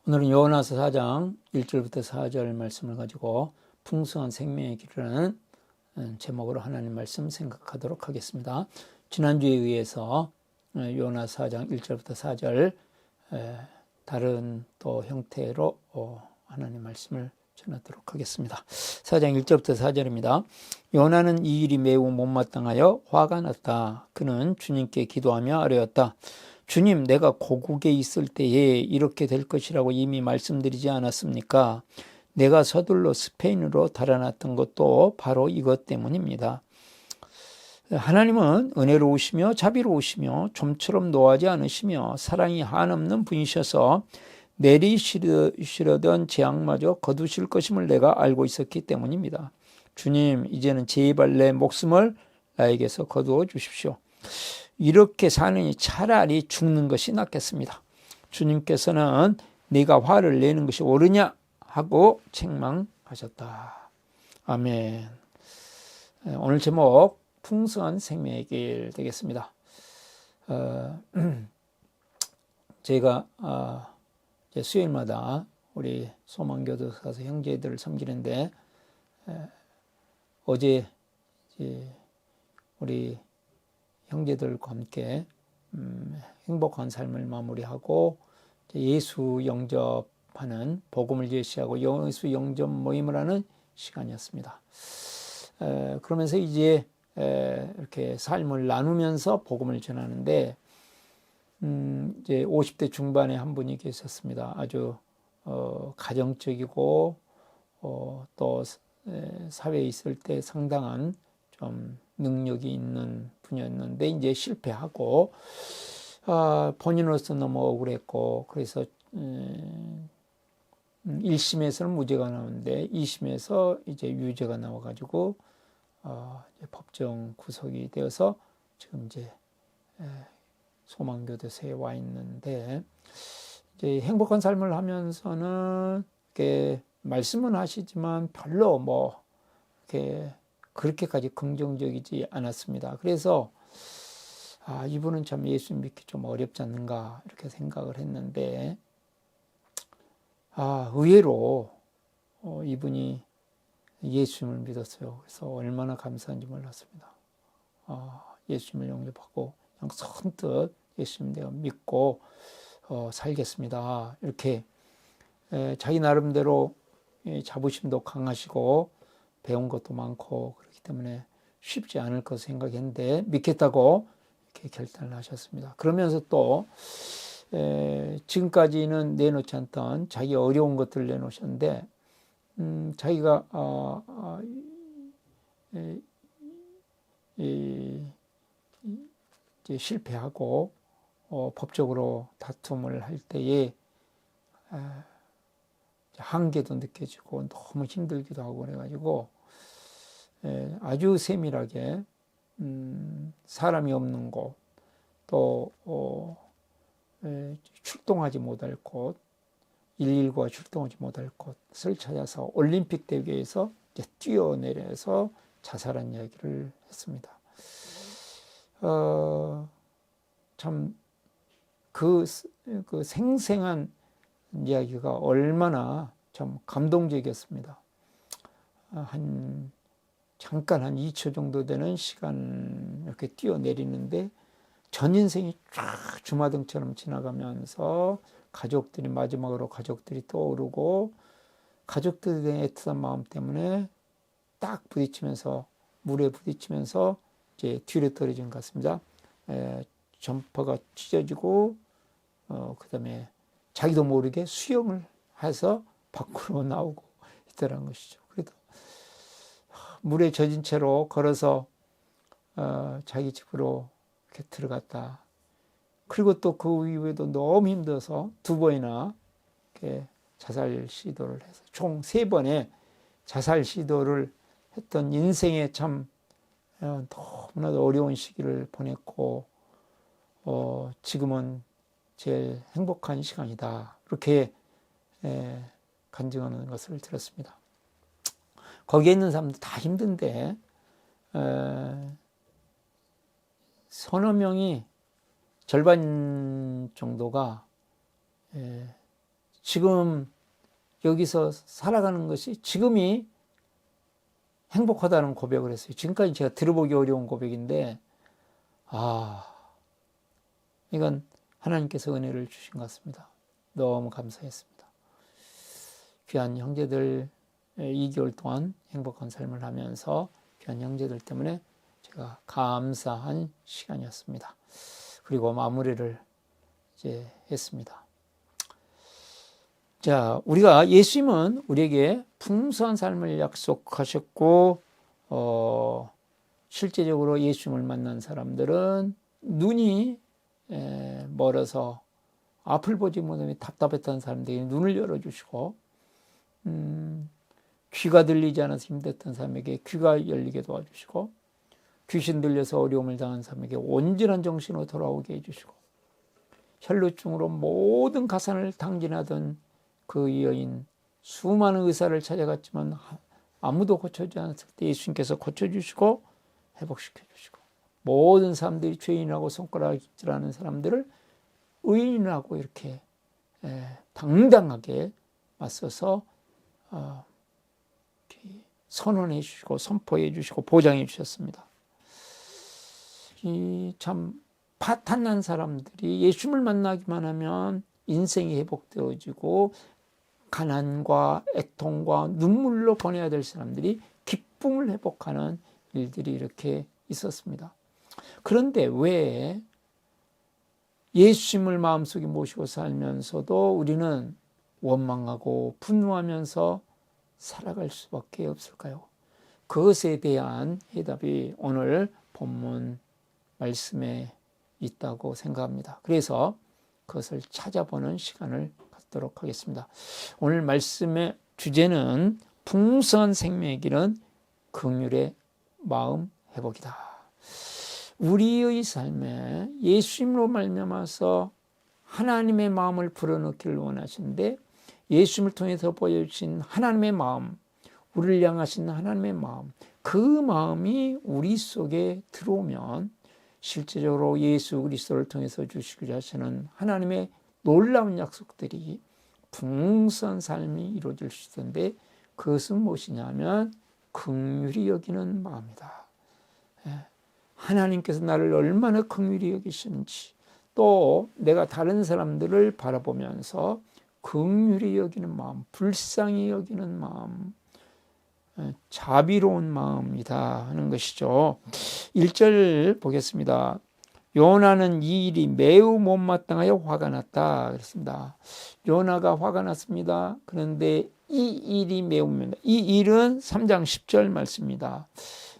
오늘은 요나서 4장 1절부터 4절 말씀을 가지고 풍성한 생명의 길이라는 제목으로 하나님 말씀 생각하도록 하겠습니다. 지난주에 의해서 요나서 4장 1절부터 4절 다른 또 형태로 하나님 말씀을 전하도록 하겠습니다. 4장 1절부터 4절입니다. 요나는 이 일이 매우 못마땅하여 화가 났다. 그는 주님께 기도하며 아뢰었다. 주님, 내가 고국에 있을 때에 이렇게 될 것이라고 이미 말씀드리지 않았습니까? 내가 서둘러 스페인으로 달아났던 것도 바로 이것 때문입니다. 하나님은 은혜로우시며 자비로우시며 좀처럼 노하지 않으시며 사랑이 한없는 분이셔서 내리시려던 재앙마저 거두실 것임을 내가 알고 있었기 때문입니다. 주님, 이제는 제발 내 목숨을 나에게서 거두어 주십시오. 이렇게 사느니 차라리 죽는 것이 낫겠습니다. 주님께서는 네가 화를 내는 것이 옳으냐 하고 책망하셨다. 아멘. 오늘 제목 풍성한 생명의 길 되겠습니다. 제가 수요일마다 우리 소망교도 가서 형제들을 섬기는데 어제 우리 형제들과 함께 행복한 삶을 마무리하고 예수 영접하는 복음을 제시하고 예수 영접 모임을 하는 시간이었습니다. 그러면서 이제 이렇게 삶을 나누면서 복음을 전하는데 이제 50대 중반에 한 분이 계셨습니다. 아주 가정적이고 또 사회에 있을 때 상당한 좀 능력이 있는 분이었는데 이제 실패하고 본인으로서 너무 억울했고 그래서 1심에서는 무죄가 나오는데 2심에서 이제 유죄가 나와가지고 이제 법정 구속이 되어서 지금 이제 소망교도소에 와 있는데 이제 행복한 삶을 하면서는 이렇게 말씀은 하시지만 별로 뭐 이렇게 그렇게까지 긍정적이지 않았습니다. 그래서 이분은 참 예수 믿기 좀 어렵지 않는가 이렇게 생각을 했는데 의외로 이분이 예수님을 믿었어요. 그래서 얼마나 감사한지 몰랐습니다. 예수님을 영접하고 그냥 선뜻 예수님 내가 믿고 살겠습니다. 이렇게 자기 나름대로 자부심도 강하시고 배운 것도 많고 그렇기 때문에 쉽지 않을 것 생각했는데 믿겠다고 이렇게 결단을 하셨습니다. 그러면서 또 지금까지는 내놓지 않던 자기 어려운 것들을 내놓으셨는데 자기가 이제 실패하고 법적으로 다툼을 할 때에 한계도 느껴지고 너무 힘들기도 하고 그래가지고 아주 세밀하게 사람이 없는 곳, 또 출동하지 못할 곳, 119가 출동하지 못할 곳을 찾아서 올림픽 대회에서 이제 뛰어내려서 자살한 이야기를 했습니다. 참 그 생생한 이야기가 얼마나 참 감동적이었습니다. 잠깐 한 2초 정도 되는 시간 이렇게 뛰어내리는데 전 인생이 쫙 주마등처럼 지나가면서 가족들이 마지막으로 가족들이 떠오르고 가족들에 대한 애틋한 마음 때문에 딱 부딪히면서 물에 부딪히면서 이제 뒤로 떨어진 것 같습니다. 점퍼가 찢어지고 그다음에 자기도 모르게 수영을 해서 밖으로 나오고 있더라는 것이죠. 그래도 물에 젖은 채로 걸어서 자기 집으로 이렇게 들어갔다. 그리고 또 그 이후에도 너무 힘들어서 2번이나 이렇게 자살 시도를 해서 총 3번의 자살 시도를 했던 인생에 참 너무나도 어려운 시기를 보냈고 지금은 제일 행복한 시간이다. 이렇게 간증하는 것을 들었습니다. 거기에 있는 사람들 다 힘든데 서너 명이 절반 정도가 지금 여기서 살아가는 것이 지금이 행복하다는 고백을 했어요. 지금까지 제가 들어보기 어려운 고백인데, 이건 하나님께서 은혜를 주신 것 같습니다. 너무 감사했습니다. 귀한 형제들 2개월 동안 행복한 삶을 하면서 귀한 형제들 때문에 제가 감사한 시간이었습니다. 그리고 마무리를 이제 했습니다. 자, 우리가 예수님은 우리에게 풍성한 삶을 약속하셨고, 실제적으로 예수님을 만난 사람들은 눈이 멀어서 앞을 보지 못하며 답답했던 사람들에게 눈을 열어주시고, 귀가 들리지 않아서 힘들었던 사람에게 귀가 열리게 도와주시고, 귀신 들려서 어려움을 당한 사람에게 온전한 정신으로 돌아오게 해주시고, 혈루증으로 모든 가산을 탕진하던 그 여인, 수많은 의사를 찾아갔지만 아무도 고쳐주지 않았을 때 예수님께서 고쳐주시고 회복시켜주시고, 모든 사람들이 죄인이라고 손가락질하는 사람들을 의인이라고 이렇게 당당하게 맞서서 선언해 주시고 선포해 주시고 보장해 주셨습니다. 참 파탄난 사람들이 예수님을 만나기만 하면 인생이 회복되어지고 가난과 애통과 눈물로 보내야 될 사람들이 기쁨을 회복하는 일들이 이렇게 있었습니다. 그런데 왜 예수님을 마음속에 모시고 살면서도 우리는 원망하고 분노하면서 살아갈 수밖에 없을까요? 그것에 대한 해답이 오늘 본문 말씀에 있다고 생각합니다. 그래서 그것을 찾아보는 시간을 갖도록 하겠습니다. 오늘 말씀의 주제는 풍성한 생명의 길은 긍휼의 마음 회복이다. 우리의 삶에 예수님으로 말미암아서 하나님의 마음을 불어넣기를 원하시는데, 예수님을 통해서 보여주신 하나님의 마음, 우리를 향하신 하나님의 마음, 그 마음이 우리 속에 들어오면 실제적으로 예수 그리스도를 통해서 주시고자 하시는 하나님의 놀라운 약속들이 풍성한 삶이 이루어질 수 있는데, 그것은 무엇이냐면 긍휼히 여기는 마음이다. 하나님께서 나를 얼마나 긍휼히 여기시는지, 또 내가 다른 사람들을 바라보면서 긍휼히 여기는 마음, 불쌍히 여기는 마음, 자비로운 마음이다 하는 것이죠. 1절 보겠습니다. 요나는 이 일이 매우 못마땅하여 화가 났다 그랬습니다. 요나가 화가 났습니다. 그런데 이 일이 매우 못마땅하다. 이 일은 3장 10절 말씀입니다.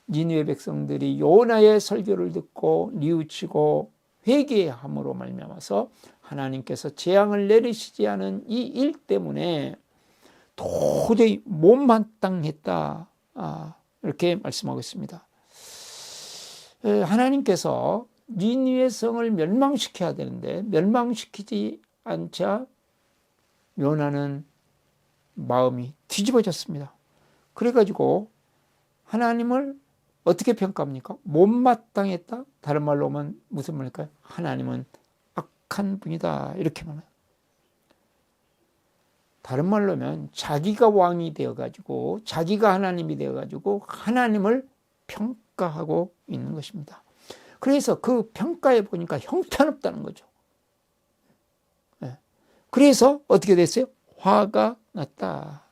니느웨 백성들이 요나의 설교를 듣고 뉘우치고 회개함으로 말미암아서 하나님께서 재앙을 내리시지 않은 이 일 때문에 도저히 못마땅했다, 이렇게 말씀하고 있습니다. 하나님께서 니느웨 성을 멸망시켜야 되는데 멸망시키지 않자 요나는 마음이 뒤집어졌습니다. 그래가지고 하나님을 어떻게 평가합니까? 못마땅했다? 다른 말로 하면 무슨 말일까요? 하나님은 악한 분이다, 이렇게 말해요. 다른 말로 하면 자기가 왕이 되어가지고 자기가 하나님이 되어가지고 하나님을 평가하고 있는 것입니다. 그래서 그 평가해 보니까 형편없다는 거죠. 그래서 어떻게 됐어요? 화가 났다.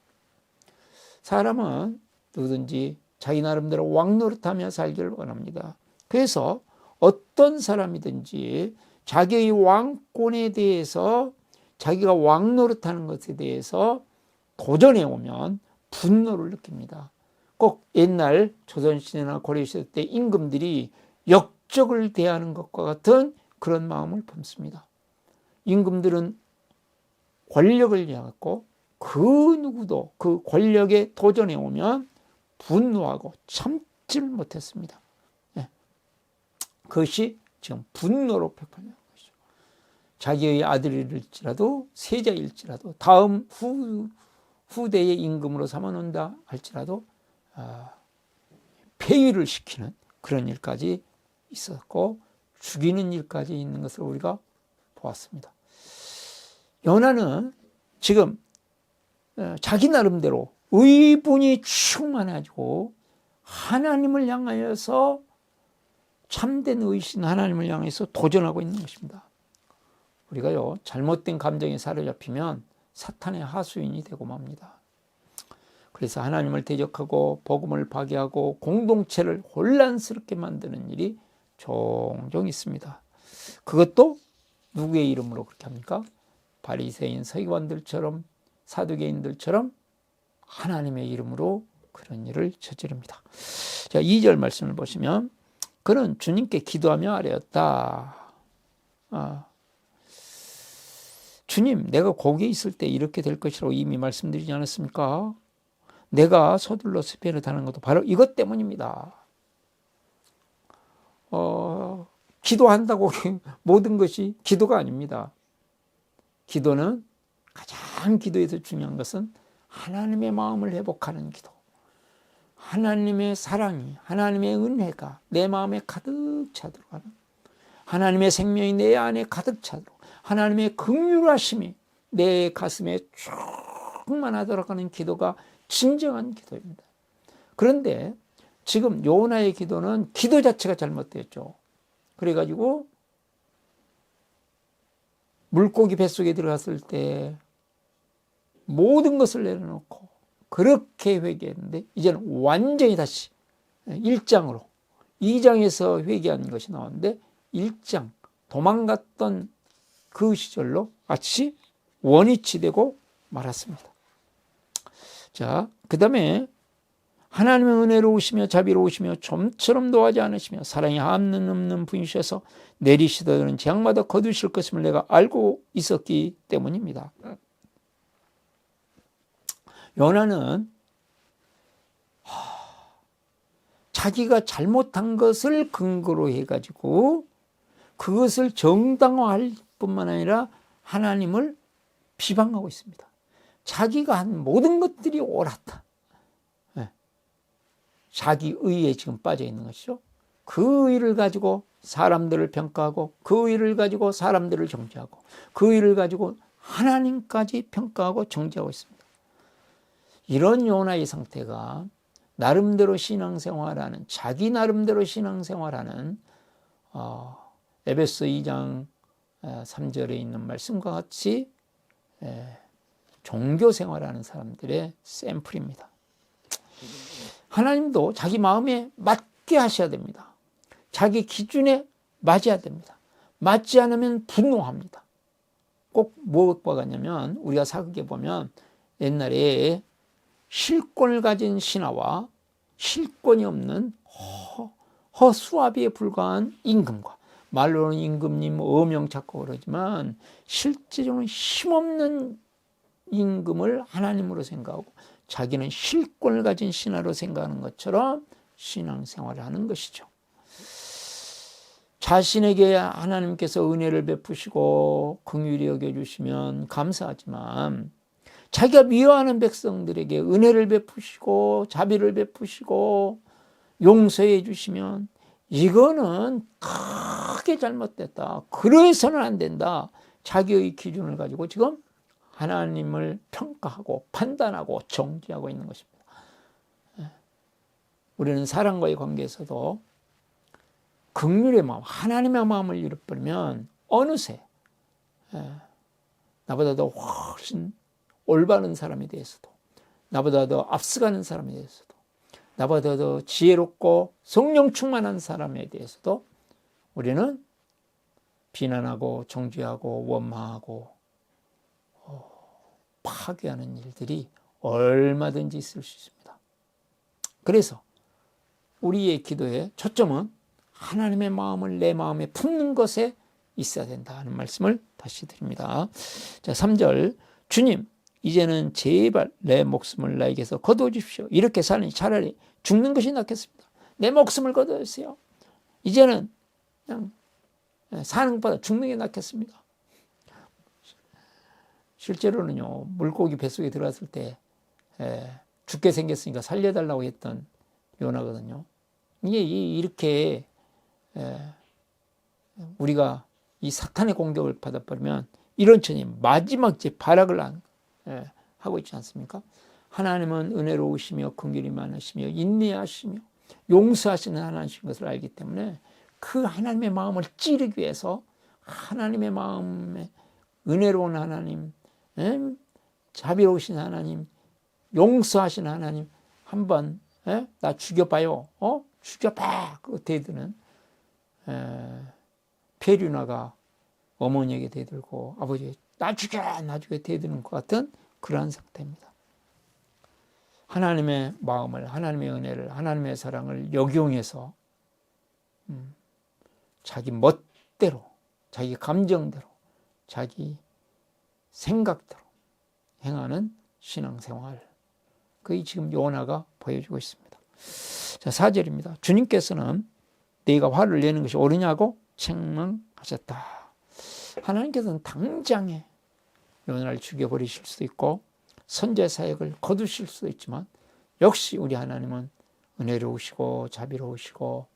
사람은 누구든지 자기 나름대로 왕노릇하며 살기를 원합니다. 그래서 어떤 사람이든지 자기의 왕권에 대해서, 자기가 왕노릇하는 것에 대해서 도전해 오면 분노를 느낍니다. 꼭 옛날 조선시대나 고려시대 때 임금들이 역적을 대하는 것과 같은 그런 마음을 품습니다. 임금들은 권력을 향했고 그 누구도 그 권력에 도전해 오면 분노하고 참지를 못했습니다. 그것이 지금 분노로 표현하는 것이죠. 자기의 아들일지라도 세자일지라도 다음 후대의 임금으로 삼아놓는다 할지라도 폐위를 시키는 그런 일까지 있었고 죽이는 일까지 있는 것을 우리가 보았습니다. 요나는 지금 자기 나름대로 의분이 충만해가지고 하나님을 향하여서 참된 의신 하나님을 향해서 도전하고 있는 것입니다. 우리가요, 잘못된 감정에 사로잡히면 사탄의 하수인이 되고 맙니다. 그래서 하나님을 대적하고 복음을 파괴하고 공동체를 혼란스럽게 만드는 일이 종종 있습니다. 그것도 누구의 이름으로 그렇게 합니까? 바리새인 서기관들처럼 사두개인들처럼 하나님의 이름으로 그런 일을 저지릅니다. 자, 2절 말씀을 보시면 그는 주님께 기도하며 아뢰었다. 주님, 내가 거기에 있을 때 이렇게 될 것이라고 이미 말씀드리지 않았습니까? 내가 서둘러 스페인에 가는 것도 바로 이것 때문입니다. 기도한다고 모든 것이 기도가 아닙니다. 기도는 가장 기도에서 중요한 것은 하나님의 마음을 회복하는 기도. 하나님의 사랑이, 하나님의 은혜가 내 마음에 가득 차도록 하는, 하나님의 생명이 내 안에 가득 차도록, 하나님의 긍휼하심이 내 가슴에 충만하도록 하는 기도가 진정한 기도입니다. 그런데 지금 요나의 기도는 기도 자체가 잘못되었죠. 그래가지고 물고기 뱃속에 들어갔을 때 모든 것을 내려놓고 그렇게 회개했는데 이제는 완전히 다시 1장으로 2장에서 회개한 것이 나오는데 1장 도망갔던 그 시절로 같이 원위치 되고 말았습니다. 자, 그 다음에 하나님의 은혜로우시며 자비로우시며 좀처럼 노하지 않으시며 사랑이 한는 없는 분이셔서 내리시더는 재앙마다 거두실 것임을 내가 알고 있었기 때문입니다. 요나는 자기가 잘못한 것을 근거로 해가지고 그것을 정당화할 뿐만 아니라 하나님을 비방하고 있습니다. 자기가 한 모든 것들이 옳았다. 자기 의에 지금 빠져 있는 것이죠. 그 의를 가지고 사람들을 평가하고 그 의를 가지고 사람들을 정죄하고 그 의를 가지고 하나님까지 평가하고 정죄하고 있습니다. 이런 요나의 상태가 나름대로 신앙생활하는, 자기 나름대로 신앙생활하는 에베소 2장 3절에 있는 말씀과 같이 종교생활하는 사람들의 샘플입니다. 하나님도 자기 마음에 맞게 하셔야 됩니다. 자기 기준에 맞아야 됩니다. 맞지 않으면 분노합니다. 꼭 무엇과 같냐면 우리가 사극에 보면 옛날에 실권을 가진 신하와 실권이 없는 허수아비에 불과한 임금과, 말로는 임금님 어명 찾고 그러지만 실제로는 힘없는 임금을 하나님으로 생각하고 자기는 실권을 가진 신하로 생각하는 것처럼 신앙생활을 하는 것이죠. 자신에게 하나님께서 은혜를 베푸시고 긍휼히 여겨주시면 감사하지만 자기가 미워하는 백성들에게 은혜를 베푸시고 자비를 베푸시고 용서해 주시면 이거는 크게 잘못됐다. 그래서는 안 된다. 자기의 기준을 가지고 지금 하나님을 평가하고 판단하고 정죄하고 있는 것입니다. 우리는 사람과의 관계에서도 긍휼의 마음, 하나님의 마음을 잃어버리면 어느새 나보다 더 훨씬 올바른 사람에 대해서도, 나보다 더 앞서가는 사람에 대해서도, 나보다 더 지혜롭고 성령 충만한 사람에 대해서도 우리는 비난하고 정죄하고 원망하고 파괴하는 일들이 얼마든지 있을 수 있습니다. 그래서 우리의 기도의 초점은 하나님의 마음을 내 마음에 품는 것에 있어야 된다는 말씀을 다시 드립니다. 자, 3절 주님 이제는 제발 내 목숨을 나에게서 거두어주십시오. 이렇게 사니 차라리 죽는 것이 낫겠습니다. 내 목숨을 거두어주세요. 이제는 그냥 사는 것보다 죽는 게 낫겠습니다. 실제로는요, 물고기 뱃속에 들어갔을 때 죽게 생겼으니까 살려달라고 했던 요나거든요. 이게 이렇게 우리가 이 사탄의 공격을 받아버리면 이런 처지 마지막 제 발악을 한 하고 있지 않습니까? 하나님은 은혜로우시며 긍휼이 많으시며 인내하시며 용서하시는 하나님이신 것을 알기 때문에 그 하나님의 마음을 찌르기 위해서 하나님의 마음에 은혜로운 하나님, 자비로우신 하나님, 용서하신 하나님 한번 나 죽여봐요. 죽여봐. 그 대드는 페류나가 어머니에게 대들고 아버지 나 죽여 대드는 것 같은 그러한 상태입니다. 하나님의 마음을, 하나님의 은혜를, 하나님의 사랑을 역용해서 자기 멋대로, 자기 감정대로, 자기 생각대로 행하는 신앙생활. 그게 지금 요나가 보여주고 있습니다. 자, 4절입니다. 주님께서는 네가 화를 내는 것이 옳으냐고 책망하셨다. 하나님께서는 당장에 요나를 죽여버리실 수도 있고 선제 사역을 거두실 수도 있지만 역시 우리 하나님은 은혜로우시고 자비로우시고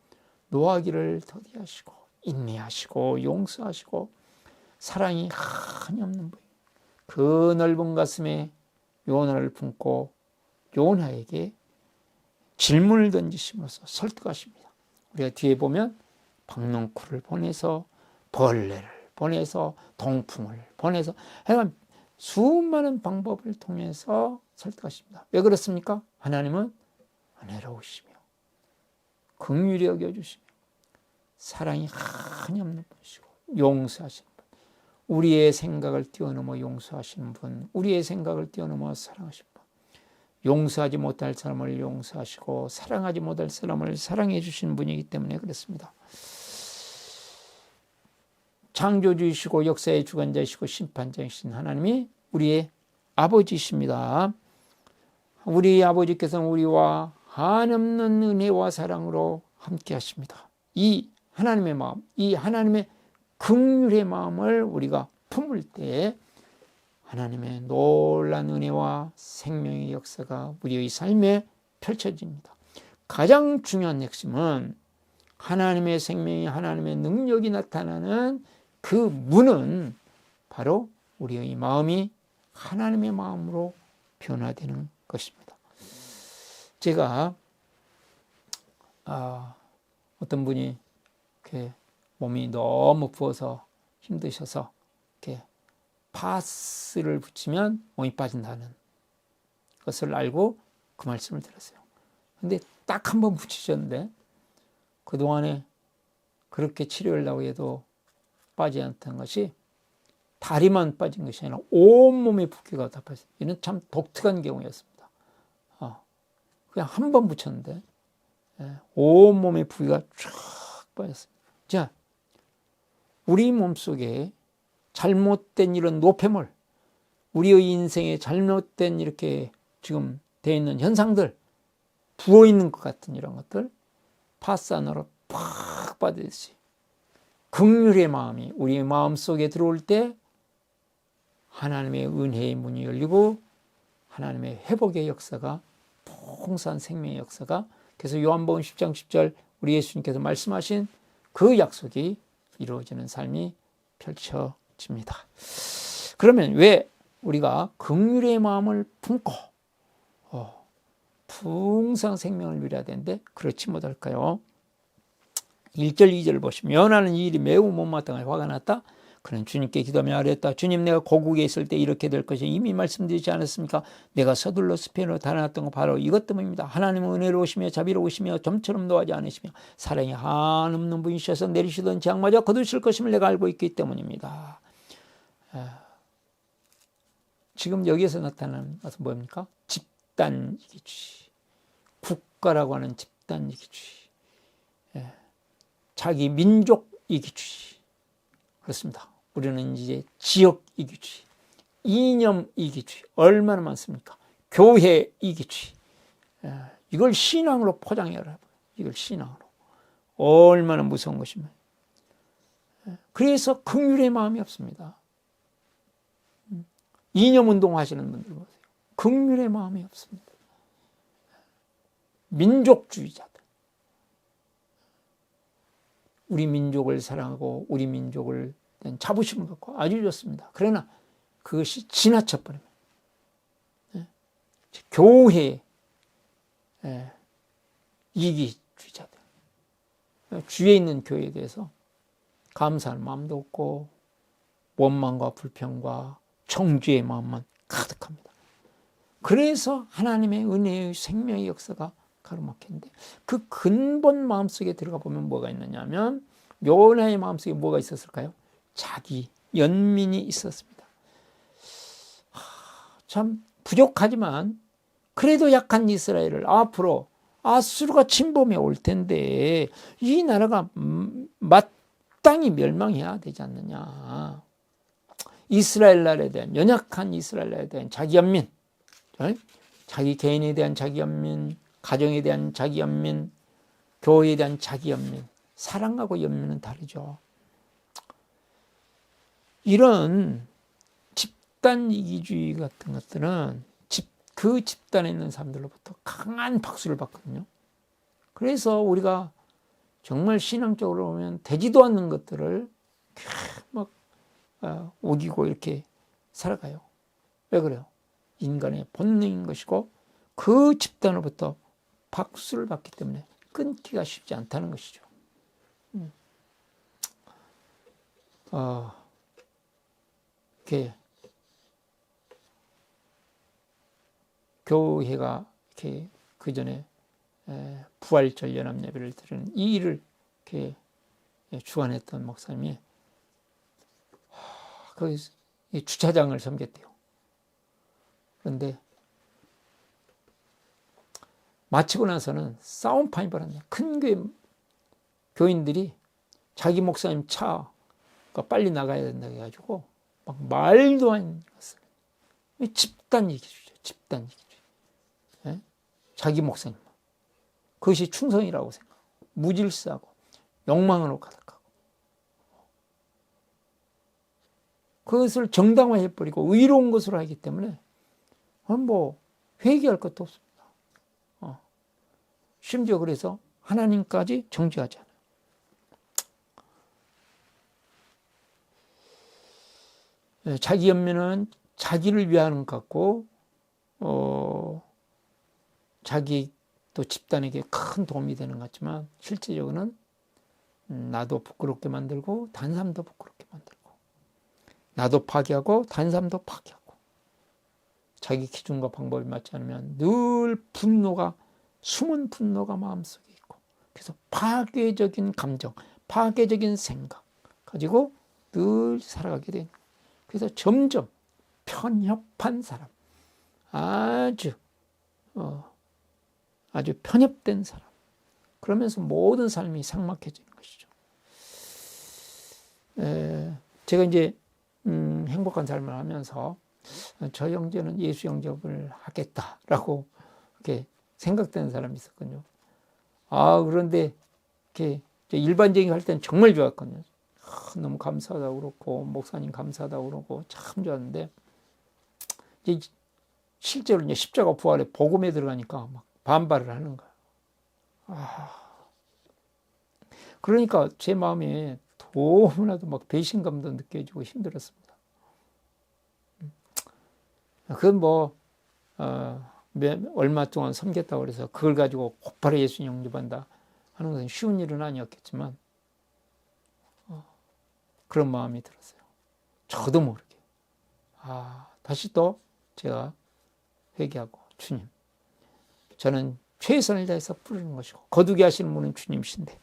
노하기를 더디하시고 인내하시고 용서하시고 사랑이 한이 없는 분. 그 넓은 가슴에 요나를 품고 요나에게 질문을 던지심으로써 설득하십니다. 우리가 뒤에 보면 박농쿨을 보내서 벌레를 보내서 동풍을 보내서 하여간 수많은 방법을 통해서 설득하십니다. 왜 그렇습니까? 하나님은 은혜로우시며 긍휼히 여겨주시며 사랑이 한이 없는 분이시고 용서하시는 분, 우리의 생각을 뛰어넘어 용서하시는 분, 우리의 생각을 뛰어넘어 사랑하시는 분, 용서하지 못할 사람을 용서하시고 사랑하지 못할 사람을 사랑해 주시는 분이기 때문에 그렇습니다. 창조주이시고 역사의 주관자이시고 심판자이신 하나님이 우리의 아버지이십니다. 우리 아버지께서는 우리와 한없는 은혜와 사랑으로 함께 하십니다. 이 하나님의 마음, 이 하나님의 긍휼의 마음을 우리가 품을 때 하나님의 놀라운 은혜와 생명의 역사가 우리의 삶에 펼쳐집니다. 가장 중요한 핵심은 하나님의 생명이, 하나님의 능력이 나타나는 그 문은 바로 우리의 마음이 하나님의 마음으로 변화되는 것입니다. 제가 어떤 분이 이렇게 몸이 너무 부어서 힘드셔서 이렇게 파스를 붙이면 몸이 빠진다는 것을 알고 그 말씀을 들었어요. 근데 딱 한 번 붙이셨는데 그동안에 그렇게 치료를 하고 해도 빠지지 않던 것이 다리만 빠진 것이 아니라 온몸의 붓기가 다 빠졌어요. 이는 참 독특한 경우였습니다. 그냥 한 번 붙였는데 온몸의 붓기가 쫙 빠졌습니다. 자, 우리 몸속에 잘못된 이런 노폐물, 우리의 인생에 잘못된 이렇게 지금 되어 있는 현상들, 부어있는 것 같은 이런 것들 파스 안으로 팍 빠지듯이 긍휼의 마음이 우리의 마음속에 들어올 때 하나님의 은혜의 문이 열리고 하나님의 회복의 역사가, 풍성한 생명의 역사가, 그래서 요한복음 10장 10절 우리 예수님께서 말씀하신 그 약속이 이루어지는 삶이 펼쳐집니다. 그러면 왜 우리가 긍휼의 마음을 품고 풍성한 생명을 누려야 되는데 그렇지 못할까요? 1절 2절을 보시면 요나는 이 일이 매우 못마땅하여 화가 났다. 그는 주님께 기도하며 아뢰었다. 주님, 내가 고국에 있을 때 이렇게 될 것이 이미 말씀드리지 않았습니까? 내가 서둘러 스페인으로 달아났던 거 바로 이것 때문입니다. 하나님은 은혜로우시며 자비로우시며 좀처럼 노하지 않으시며 사랑이 한없는 분이셔서 내리시던 재앙마저 거두실 것임을 내가 알고 있기 때문입니다. 지금 여기에서 나타나는 것은 뭡니까? 집단이기주의, 국가라고 하는 집단이기주의, 자기 민족 이기주의. 그렇습니다. 우리는 이제 지역 이기주의, 이념 이기주의 얼마나 많습니까? 교회 이기주의. 이걸 신앙으로 포장해라. 이걸 신앙으로. 얼마나 무서운 것입니까? 그래서 긍휼의 마음이 없습니다. 이념운동 하시는 분들 보세요. 긍휼의 마음이 없습니다. 민족주의자들. 우리 민족을 사랑하고 우리 민족을 자부심을 갖고 아주 좋습니다. 그러나 그것이 지나쳐버리면 교회 이기주의자들, 주위에 있는 교회에 대해서 감사할 마음도 없고 원망과 불평과 정죄의 마음만 가득합니다. 그래서 하나님의 은혜의 생명의 역사가 가로막히는데, 그 근본 마음속에 들어가 보면 뭐가 있느냐 하면, 요나의 마음속에 뭐가 있었을까요? 자기 연민이 있었습니다. 참 부족하지만 그래도 약한 이스라엘을 앞으로 아수르가 침범해 올 텐데 이 나라가 마땅히 멸망해야 되지 않느냐. 이스라엘 나라에 대한, 연약한 이스라엘 나라에 대한 자기 연민, 자기 개인에 대한 자기 연민, 가정에 대한 자기 연민, 교회에 대한 자기 연민. 사랑하고 연민은 다르죠. 이런 집단 이기주의 같은 것들은 그 집단에 있는 사람들로부터 강한 박수를 받거든요. 그래서 우리가 정말 신앙적으로 보면 되지도 않는 것들을 막 우기고 이렇게 살아가요. 왜 그래요? 인간의 본능인 것이고 그 집단으로부터 박수를 받기 때문에 끊기가 쉽지 않다는 것이죠. 이렇게 교회가 이렇게 그 전에 부활절 연합 예배를 드리는 이 일을 이렇게 주관했던 목사님이 거기 주차장을 섬겼대요. 그런데 마치고 나서는 싸움판이 벌어졌네요. 큰 교회 교인들이 자기 목사님 차가 빨리 나가야 된다 해가지고 막 말도 안 했어요. 집단 이기주의죠. 집단 이기주의. 자기 목사님, 그것이 충성이라고 생각하고 무질서하고 욕망으로 가득하고 그것을 정당화해버리고 의로운 것으로 하기 때문에 뭐 회개할 것도 없습니다. 심지어 그래서 하나님까지 정죄하지 않아요. 자기 연민은 자기를 위하는 것 같고 자기 또 집단에게 큰 도움이 되는 것 같지만 실제적으로는 나도 부끄럽게 만들고 다른 사람도 부끄럽게 만들고 나도 파괴하고 다른 사람도 파괴하고 자기 기준과 방법이 맞지 않으면 늘 분노가, 숨은 분노가 마음속에 있고 그래서 파괴적인 감정, 파괴적인 생각 가지고 늘 살아가게 되는 거예요. 그래서 점점 편협한 사람, 아주 편협된 사람. 그러면서 모든 삶이 삭막해지는 것이죠. 제가 이제 행복한 삶을 하면서 저 형제는 예수 영접을 하겠다라고 이렇게 생각되는 사람이 있었거든요. 그런데 이렇게 일반적인 할 때는 정말 좋았거든요. 너무 감사하다고 그렇고 목사님 감사하다고 그러고 참 좋았는데 이제 실제로 이제 십자가 부활의 복음에 들어가니까 막 반발을 하는 거예요. 그러니까 제 마음에 너무나도 막 배신감도 느껴지고 힘들었습니다. 그건 뭐 얼마 동안 섬겼다고 그래서 그걸 가지고 곧바로 예수 영접한다 하는 것은 쉬운 일은 아니었겠지만 그런 마음이 들었어요. 저도 모르게. 다시 또 제가 회개하고 주님, 저는 최선을 다해서 부르는 것이고 거두게 하시는 분은 주님이신데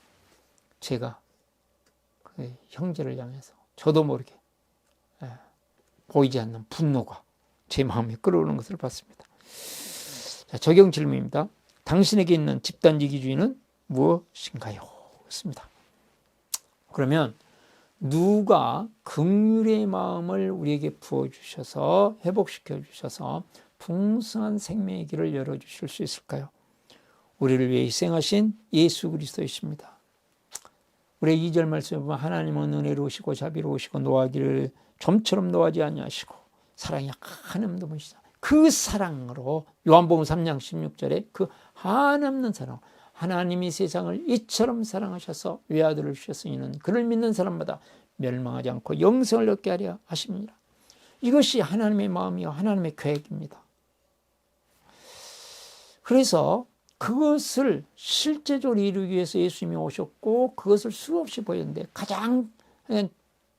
제가 그 형제를 향해서 저도 모르게 보이지 않는 분노가 제 마음에 끌어오는 것을 봤습니다. 자, 적용 질문입니다. 당신에게 있는 집단 이기주의는 무엇인가요? 습니다. 그러면 누가 긍휼의 마음을 우리에게 부어주셔서 회복시켜 주셔서 풍성한 생명의 길을 열어주실 수 있을까요? 우리를 위해 희생하신 예수 그리스도이십니다. 우리 2절 말씀에 보면 하나님은 은혜로우시고 자비로우시고 노하기를 좀처럼 노하지 아니하시고 사랑이 한없는 분이시다. 그 사랑으로 요한복음 3장 16절에 그 한없는 사랑, 하나님이 세상을 이처럼 사랑하셔서 외아들을 주셨으니 이는 그를 믿는 사람마다 멸망하지 않고 영생을 얻게 하려 하십니다. 이것이 하나님의 마음이요 하나님의 계획입니다. 그래서 그것을 실제적으로 이루기 위해서 예수님이 오셨고 그것을 수없이 보였는데 가장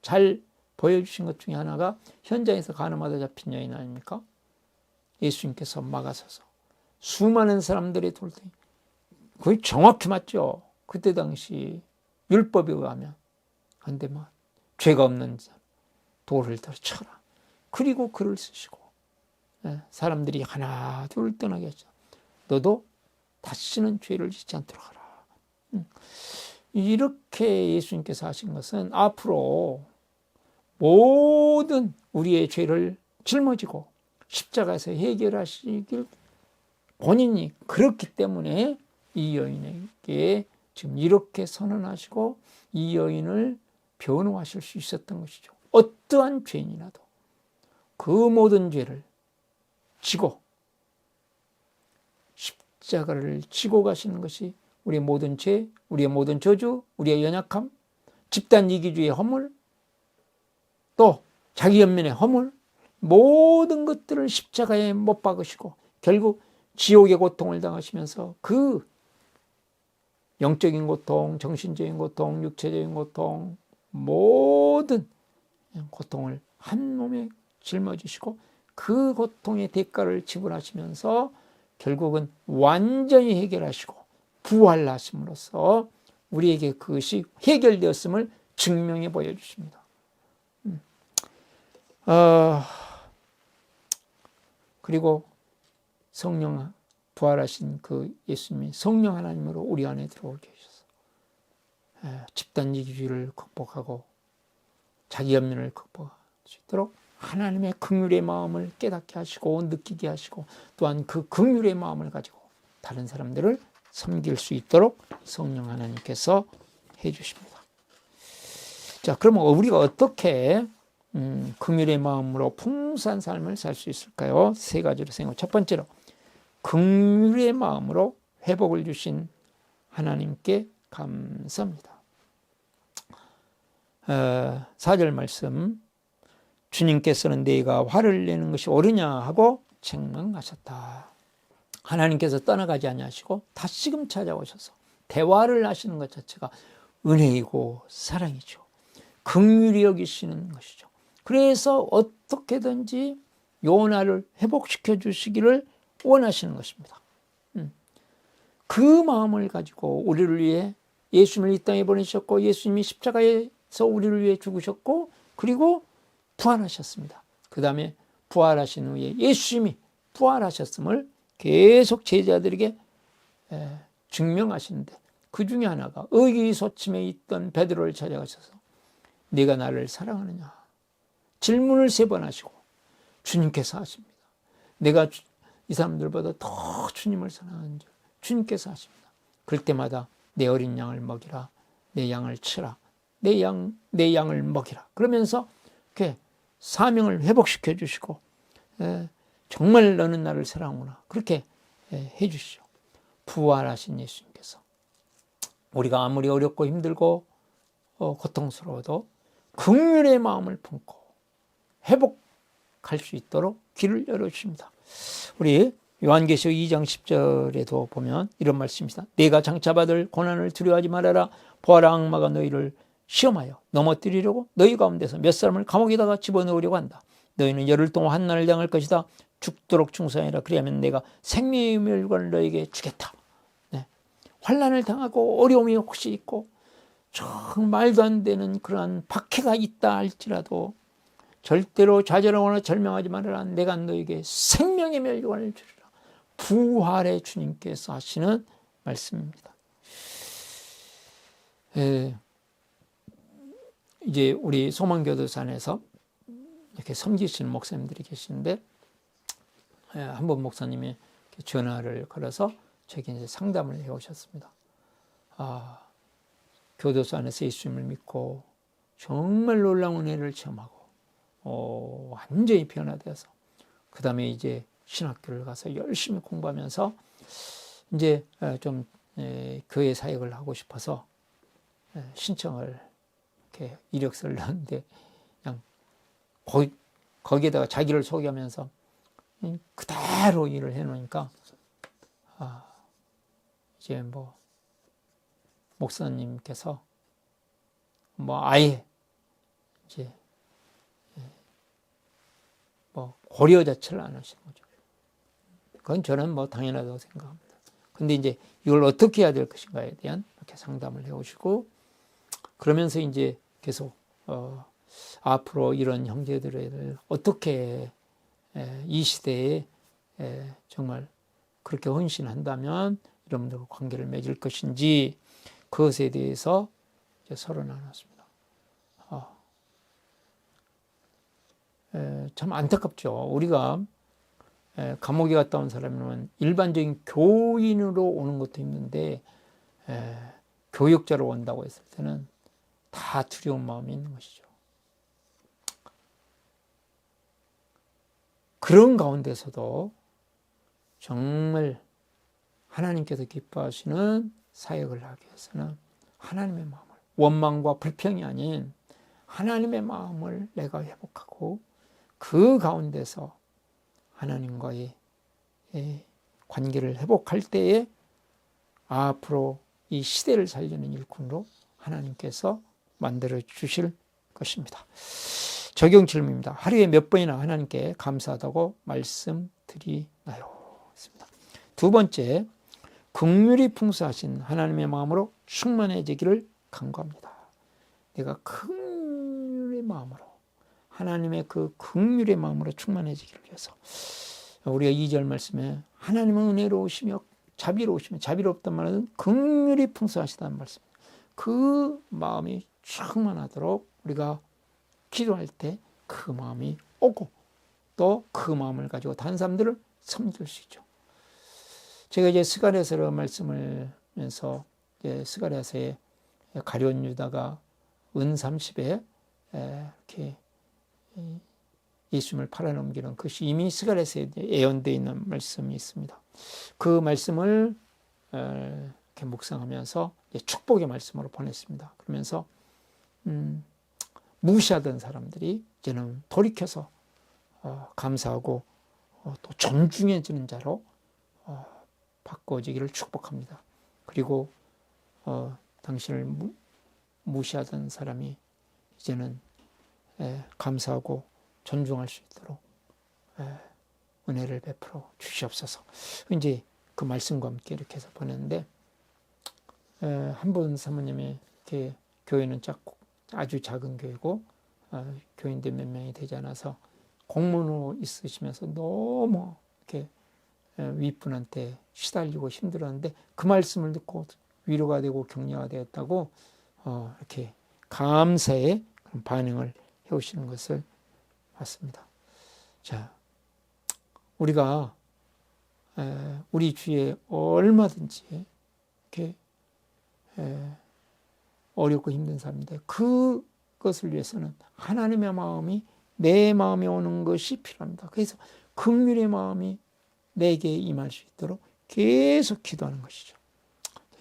잘 보여주신 것 중에 하나가 현장에서 간음하다 잡힌 여인 아닙니까? 예수님께서 막아서서 수많은 사람들이 돌 때 거의 정확히 맞죠. 그때 당시 율법에 의하면. 그런데 뭐 죄가 없는 자 돌을 더 쳐라. 그리고 글을 쓰시고 사람들이 하나 둘 떠나게 했죠. 너도 다시는 죄를 짓지 않도록 하라. 이렇게 예수님께서 하신 것은 앞으로 모든 우리의 죄를 짊어지고 십자가에서 해결하시길 본인이 그렇기 때문에 이 여인에게 지금 이렇게 선언하시고 이 여인을 변호하실 수 있었던 것이죠. 어떠한 죄인이라도 그 모든 죄를 지고 십자가를 지고 가시는 것이 우리의 모든 죄, 우리의 모든 저주, 우리의 연약함, 집단 이기주의의 허물, 또 자기 연민의 허물, 모든 것들을 십자가에 못 박으시고 결국 지옥의 고통을 당하시면서 그 영적인 고통, 정신적인 고통, 육체적인 고통, 모든 고통을 한 몸에 짊어지시고 그 고통의 대가를 지불하시면서 결국은 완전히 해결하시고 부활하심으로써 우리에게 그것이 해결되었음을 증명해 보여주십니다. 그리고 성령 부활하신 그 예수님이 성령 하나님으로 우리 안에 들어오게 하셔서 집단 이기주의를 극복하고 자기 연민을 극복할 수 있도록 하나님의 긍휼의 마음을 깨닫게 하시고 느끼게 하시고 또한 그 긍휼의 마음을 가지고 다른 사람들을 섬길 수 있도록 성령 하나님께서 해주십니다. 자, 그러면 우리가 어떻게 긍휼의 마음으로 풍성한 삶을 살 수 있을까요? 세 가지로 생각합니다. 첫 번째로 긍휼의 마음으로 회복을 주신 하나님께 감사합니다. 4절 말씀, 주님께서는 네가 화를 내는 것이 옳으냐 하고 책망하셨다. 하나님께서 떠나가지 아니하시고 다시금 찾아오셔서 대화를 하시는 것 자체가 은혜이고 사랑이죠. 긍휼히 여기시는 것이죠. 그래서 어떻게든지 요나를 회복시켜 주시기를 원하시는 것입니다. 그 마음을 가지고 우리를 위해 예수님을 이 땅에 보내셨고 예수님이 십자가에서 우리를 위해 죽으셨고 그리고 부활하셨습니다. 그 다음에 부활하신 후에 예수님이 부활하셨음을 계속 제자들에게 증명하시는데 그 중에 하나가 의기소침해 있던 베드로를 찾아가셔서 네가 나를 사랑하느냐 질문을 3번 하시고 주님께서 하십니다. 내가 이 사람들보다 더 주님을 사랑하는 줄 주님께서 하십니다. 그럴 때마다 내 어린 양을 먹이라, 내 양을 치라, 내 양을 먹이라 그러면서 이렇게 사명을 회복시켜 주시고 정말 너는 나를 사랑하구나 그렇게 해 주시죠. 부활하신 예수님께서 우리가 아무리 어렵고 힘들고 고통스러워도 긍휼의 마음을 품고 회복할 수 있도록 길을 열어주십니다. 우리 요한계시록 2장 10절에도 보면 이런 말씀입니다. 내가 장차 받을 고난을 두려워하지 말아라. 보아라 악마가 너희를 시험하여 넘어뜨리려고 너희 가운데서 몇 사람을 감옥에다가 집어넣으려고 한다. 너희는 열흘 동안 환난을 당할 것이다. 죽도록 충성하라. 그리하면 내가 생명의 멸관을 너희에게 주겠다. 네. 환난을 당하고 어려움이 혹시 있고 정말 말도 안 되는 그러한 박해가 있다 할지라도 절대로 좌절하거나 절망하지 말아라. 내가 너에게 생명의 멸관을 주리라. 부활의 주님께서 하시는 말씀입니다. 이제 우리 소망교도산에서 이렇게 섬기시는 목사님들이 계시는데 한 번 목사님이 전화를 걸어서 저에게 이제 상담을 해 오셨습니다. 교도소 안에서 예수님을 믿고 정말 놀라운 은혜를 체험하고 완전히 변화되어서 그 다음에 이제 신학교를 가서 열심히 공부하면서 이제 좀 교회 사역을 하고 싶어서 신청을 이렇게 이력서를 넣었는데 그냥 거기에다가 자기를 소개하면서 그대로 일을 해놓으니까 이제 뭐 목사님께서 뭐 아예 이제 뭐 고려 자체를 안 하시는 거죠. 그건 저는 뭐 당연하다고 생각합니다. 근데 이제 이걸 어떻게 해야 될 것인가에 대한 이렇게 상담을 해오시고, 그러면서 이제 계속 앞으로 이런 형제들을 어떻게 이 시대에 정말 그렇게 헌신한다면 여러분들과 관계를 맺을 것인지, 그것에 대해서 이제 서로 나눴습니다. 참 안타깝죠. 우리가 감옥에 갔다 온 사람이면 일반적인 교인으로 오는 것도 힘든데 교역자로 온다고 했을 때는 다 두려운 마음이 있는 것이죠. 그런 가운데서도 정말 하나님께서 기뻐하시는 사역을 하기 위해서는 하나님의 마음을, 원망과 불평이 아닌 하나님의 마음을 내가 회복하고 그 가운데서 하나님과의 관계를 회복할 때에 앞으로 이 시대를 살리는 일꾼으로 하나님께서 만들어 주실 것입니다. 적용 질문입니다. 하루에 몇 번이나 하나님께 감사하다고 말씀드리나요? 두 번째, 긍휼이 풍성하신 하나님의 마음으로 충만해지기를 간구합니다. 내가 긍휼의 마음으로, 하나님의 그 긍휼의 마음으로 충만해지기를 위해서, 우리가 2절 말씀에 하나님은 은혜로우시며 자비로우시며, 자비롭단 말은 긍휼이 풍성하시다는 말씀. 그 마음이 충만하도록 우리가 기도할 때 그 마음이 오고, 또 그 마음을 가지고 다른 사람들을 섬길 수 있죠. 제가 이제 스가랴서 말씀을 하면서 스가랴서에 가룟 유다가 은 30에 이렇게 예수님을 팔아넘기는 것이 이미 스가랴서에 예언되어 있는 말씀이 있습니다. 그 말씀을 이렇게 묵상하면서 축복의 말씀으로 보냈습니다. 그러면서 무시하던 사람들이 이제는 돌이켜서 감사하고 또 존중해지는 자로 바꿔지기를 축복합니다. 그리고 당신을 무시하던 사람이 이제는 감사하고 존중할 수 있도록 은혜를 베풀어 주시옵소서. 이제 그 말씀과 함께 이렇게 해서 보냈는데, 한 분 사모님의 이렇게 교회는 아주 작은 교회고 교인들 몇 명이 되지 않아서 공무원으로 있으시면서 너무 이렇게 윗분한테 시달리고 힘들었는데, 그 말씀을 듣고 위로가 되고 격려가 되었다고 이렇게 감사의 그런 반응을 해오시는 것을 봤습니다. 자, 우리가 우리 주위에 얼마든지 이렇게 어렵고 힘든 사람인데, 그것을 위해서는 하나님의 마음이 내 마음에 오는 것이 필요합니다. 그래서 긍휼의 마음이 내게 임할 수 있도록 계속 기도하는 것이죠.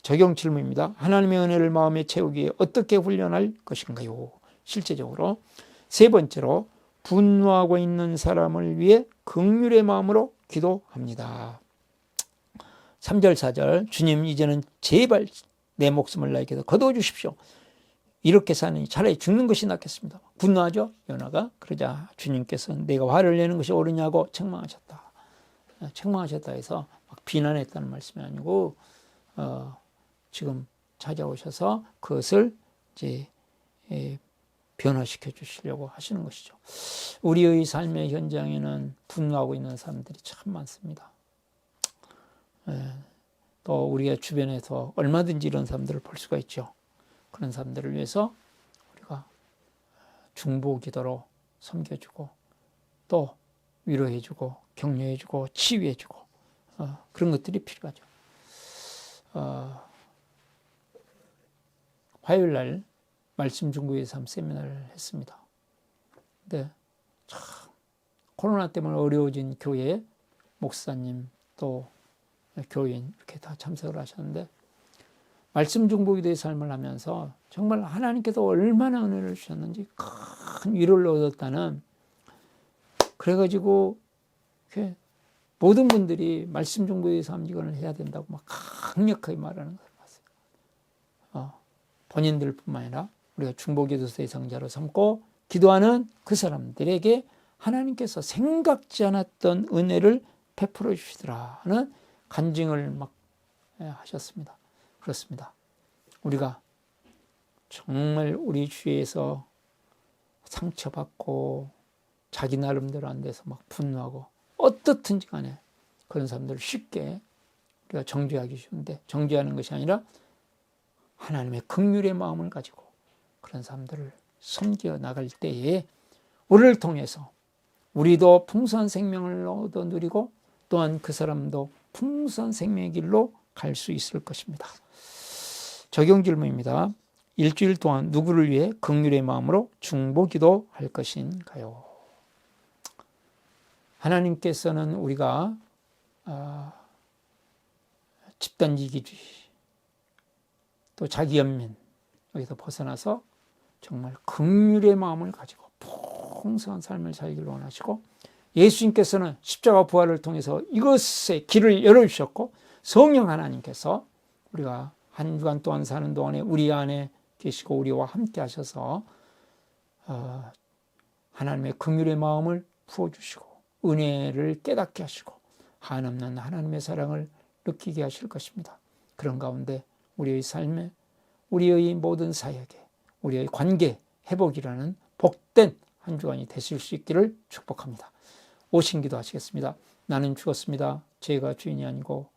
적용 질문입니다. 하나님의 은혜를 마음에 채우기 위해 어떻게 훈련할 것인가요? 실제적으로. 세 번째로, 분노하고 있는 사람을 위해 긍휼의 마음으로 기도합니다. 3절 4절, 주님 이제는 제발 내 목숨을 나에게서 거두어 주십시오. 이렇게 사느니 차라리 죽는 것이 낫겠습니다. 분노하죠, 요나가. 그러자 주님께서 내가 화를 내는 것이 옳으냐고 책망하셨다. 책망하셨다 해서 막 비난했다는 말씀이 아니고 지금 찾아오셔서 그것을 이제 변화시켜 주시려고 하시는 것이죠. 우리의 삶의 현장에는 분노하고 있는 사람들이 참 많습니다. 또 우리가 주변에서 얼마든지 이런 사람들을 볼 수가 있죠. 그런 사람들을 위해서 우리가 중보 기도로 섬겨주고, 또 위로해주고 격려해주고 치유해주고 그런 것들이 필요하죠. 화요일 날 말씀 중보의 삶 세미나를 했습니다. 근데 참 코로나 때문에 어려워진 교회 목사님 또 교인 이렇게 다 참석을 하셨는데, 말씀 중보기도의 삶을 하면서 정말 하나님께서 얼마나 은혜를 주셨는지 큰 위로를 얻었다는, 그래가지고 이렇게 모든 분들이 말씀 중보의 삶직원을 해야 된다고 막 강력하게 말하는 것을 봤어요. 본인들뿐만 아니라 우리가 중보기도 대상자로 삼고 기도하는 그 사람들에게 하나님께서 생각지 않았던 은혜를 베풀어 주시더라는 간증을 막 하셨습니다. 그렇습니다. 우리가 정말 우리 주위에서 상처받고 자기 나름대로 안 돼서 막 분노하고 어떻든지 간에 그런 사람들을 쉽게 우리가 정죄하기 쉬운데, 정죄하는 것이 아니라 하나님의 긍휼의 마음을 가지고 그런 사람들을 섬겨 나갈 때에 우리를 통해서 우리도 풍성한 생명을 얻어 누리고 또한 그 사람도 풍성한 생명의 길로 갈 수 있을 것입니다. 적용 질문입니다. 일주일 동안 누구를 위해 긍휼의 마음으로 중보기도 할 것인가요? 하나님께서는 우리가 집단이기주의, 또 자기 연민, 여기서 벗어나서 정말 긍휼의 마음을 가지고 풍성한 삶을 살기를 원하시고, 예수님께서는 십자가 부활을 통해서 이것의 길을 열어주셨고, 성령 하나님께서 우리가 한 주간 동안 사는 동안에 우리 안에 계시고 우리와 함께 하셔서 하나님의 긍휼의 마음을 부어주시고 은혜를 깨닫게 하시고 한없는 하나님의 사랑을 느끼게 하실 것입니다. 그런 가운데 우리의 삶에, 우리의 모든 사역에, 우리의 관계 회복이라는 복된 한 주간이 되실 수 있기를 축복합니다. 오신기도 하시겠습니다. 나는 죽었습니다. 죄가 주인이 아니고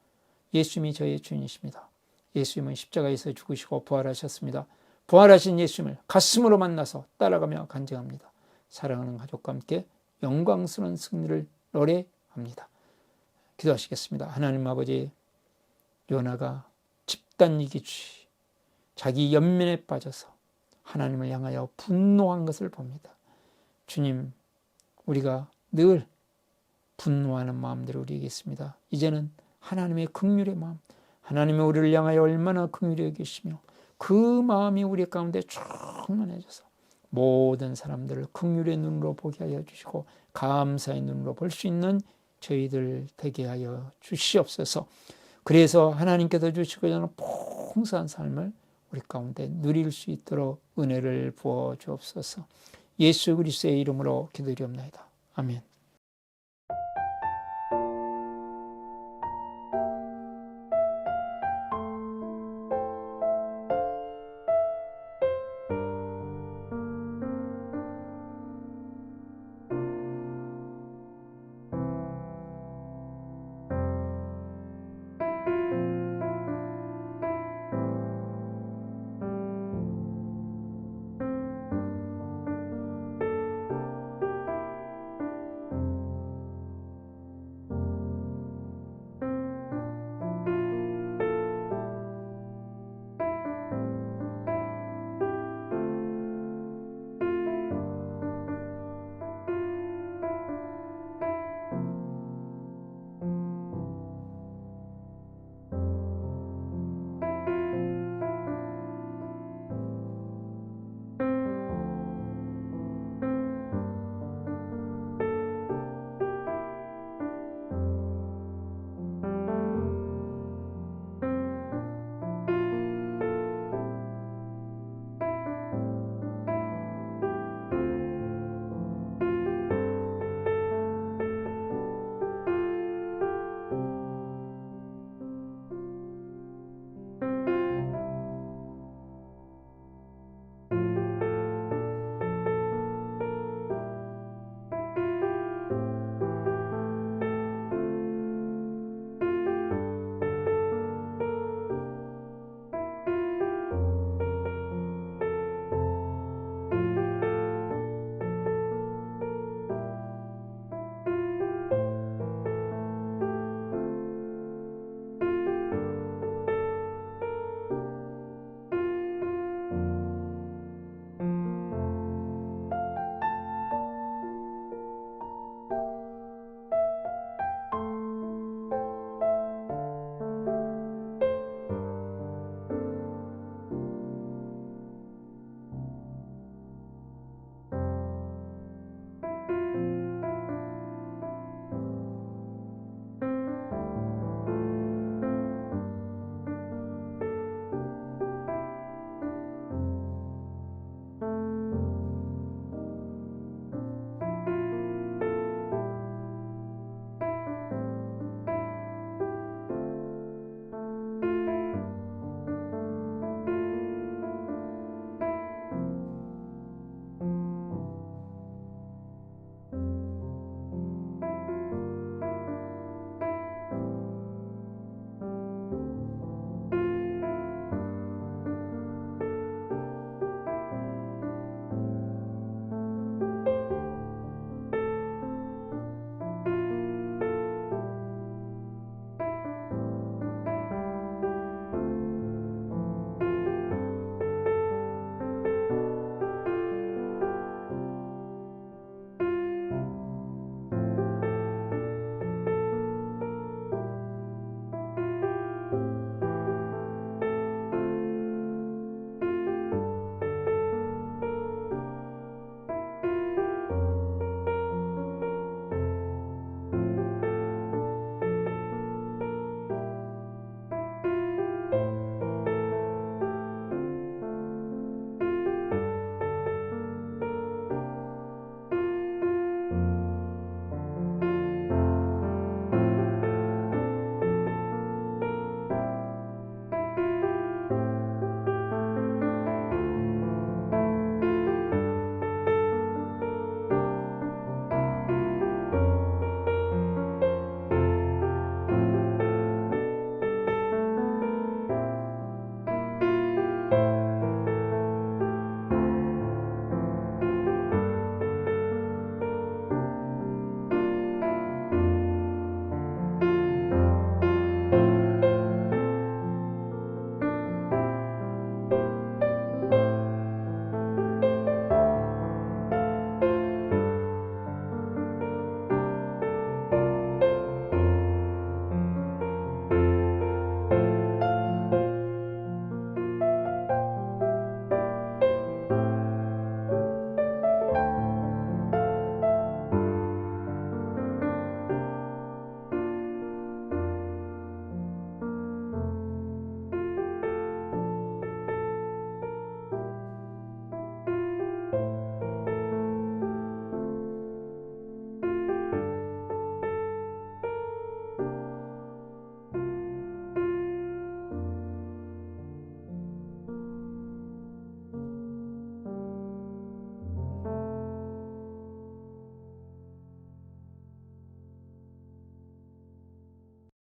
예수님이 저의 주인이십니다. 예수님은 십자가에서 죽으시고 부활하셨습니다. 부활하신 예수님을 가슴으로 만나서 따라가며 간증합니다. 사랑하는 가족과 함께 영광스러운 승리를 노래합니다. 기도하시겠습니다. 하나님 아버지, 요나가 집단이기주의, 자기 연민에 빠져서 하나님을 향하여 분노한 것을 봅니다. 주님, 우리가 늘 분노하는 마음들이 우리에게 있습니다. 이제는 하나님의 긍휼의 마음, 하나님이 우리를 향하여 얼마나 긍휼히 여기시며 그 마음이 우리 가운데 충만해져서 모든 사람들을 긍휼의 눈으로 보게 하여 주시고 감사의 눈으로 볼 수 있는 저희들 되게 하여 주시옵소서. 그래서 하나님께서 주시고자 하는 풍성한 삶을 우리 가운데 누릴 수 있도록 은혜를 부어 주옵소서. 예수 그리스도의 이름으로 기도드리옵나이다. 아멘.